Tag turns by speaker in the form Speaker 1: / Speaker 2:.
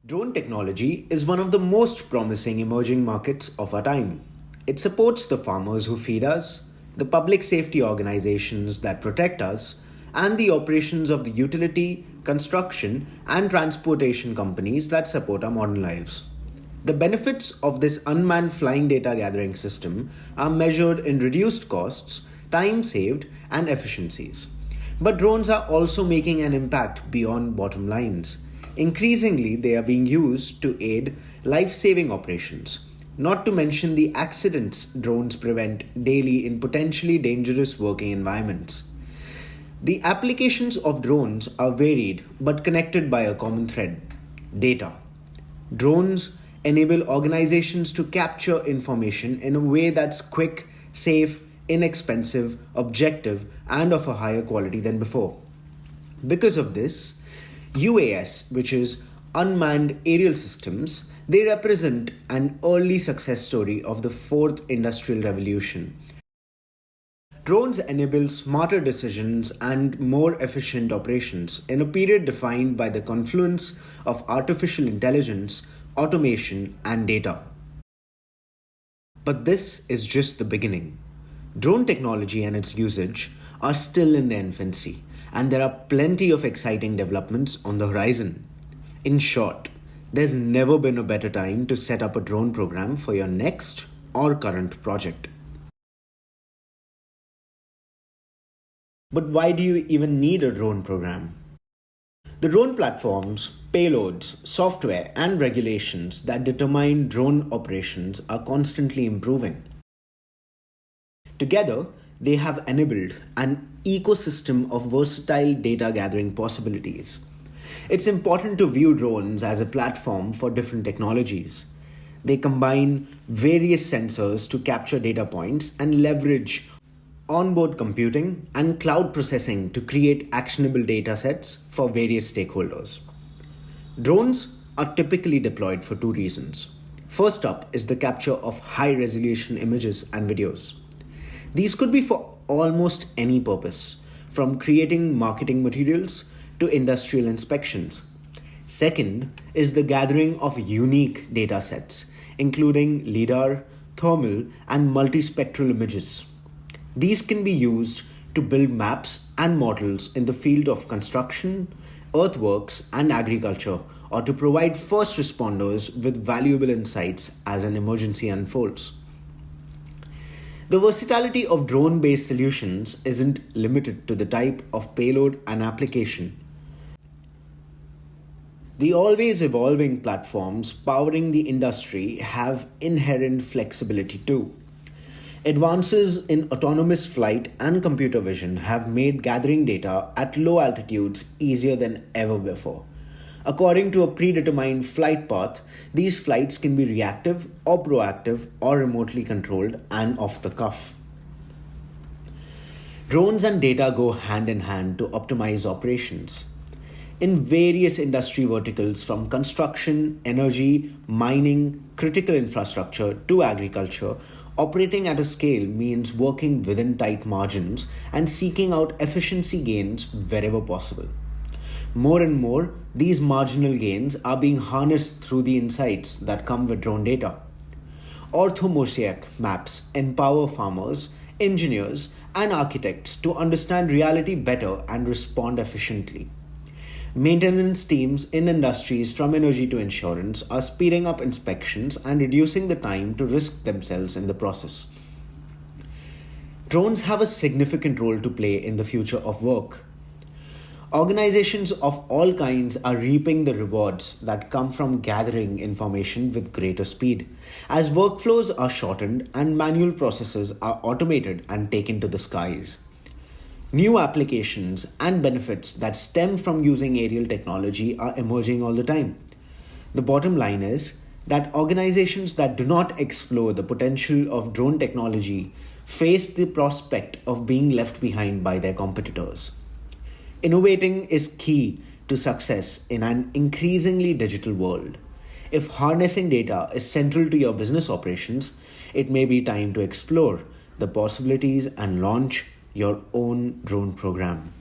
Speaker 1: Drone technology is one of the most promising emerging markets of our time. It supports the farmers who feed us, the public safety organizations that protect us, and the operations of the utility, construction, and transportation companies that support our modern lives. The benefits of this unmanned flying data gathering system are measured in reduced costs, time saved, and efficiencies. But drones are also making an impact beyond bottom lines. Increasingly, they are being used to aid life saving operations, not to mention the accidents drones prevent daily in potentially dangerous working environments. The applications of drones are varied but connected by a common thread: data. Drones enable organizations to capture information in a way that's quick, safe, inexpensive, objective, and of a higher quality than before. Because of this, UAS, which is Unmanned Aerial Systems, they represent an early success story of the fourth industrial revolution. Drones enable smarter decisions and more efficient operations in a period defined by the confluence of artificial intelligence, automation, and data. But this is just the beginning. Drone technology and its usage are still in their infancy, and there are plenty of exciting developments on the horizon. In short, there's never been a better time to set up a drone program for your next or current project. But why do you even need a drone program? The drone platforms, payloads, software, and regulations that determine drone operations are constantly improving. Together, they have enabled an ecosystem of versatile data gathering possibilities. It's important to view drones as a platform for different technologies. They combine various sensors to capture data points and leverage onboard computing and cloud processing to create actionable data sets for various stakeholders. Drones are typically deployed for two reasons. First up is the capture of high resolution images and videos. These could be for almost any purpose, from creating marketing materials to industrial inspections. Second is the gathering of unique data sets, including LIDAR, thermal, and multispectral images. These can be used to build maps and models in the field of construction, earthworks, and agriculture, or to provide first responders with valuable insights as an emergency unfolds. The versatility of drone based solutions isn't limited to the type of payload and application. The always evolving platforms powering the industry have inherent flexibility too. Advances in autonomous flight and computer vision have made gathering data at low altitudes easier than ever before. According to a predetermined flight path, these flights can be reactive or proactive or remotely controlled and off the cuff. Drones and data go hand in hand to optimize operations. In various industry verticals from construction, energy, mining, critical infrastructure to agriculture, operating at a scale means working within tight margins and seeking out efficiency gains wherever possible. More and more, these marginal gains are being harnessed through the insights that come with drone data. Orthomosaic maps empower farmers, engineers, and architects to understand reality better and respond efficiently. Maintenance teams in industries from energy to insurance are speeding up inspections and reducing the time to risk themselves in the process. Drones have a significant role to play in the future of work. Organizations of all kinds are reaping the rewards that come from gathering information with greater speed, as workflows are shortened and manual processes are automated and taken to the skies. New applications and benefits that stem from using aerial technology are emerging all the time. The bottom line is that organizations that do not explore the potential of drone technology face the prospect of being left behind by their competitors. Innovating is key to success in an increasingly digital world. If harnessing data is central to your business operations, it may be time to explore the possibilities and launch your own drone program.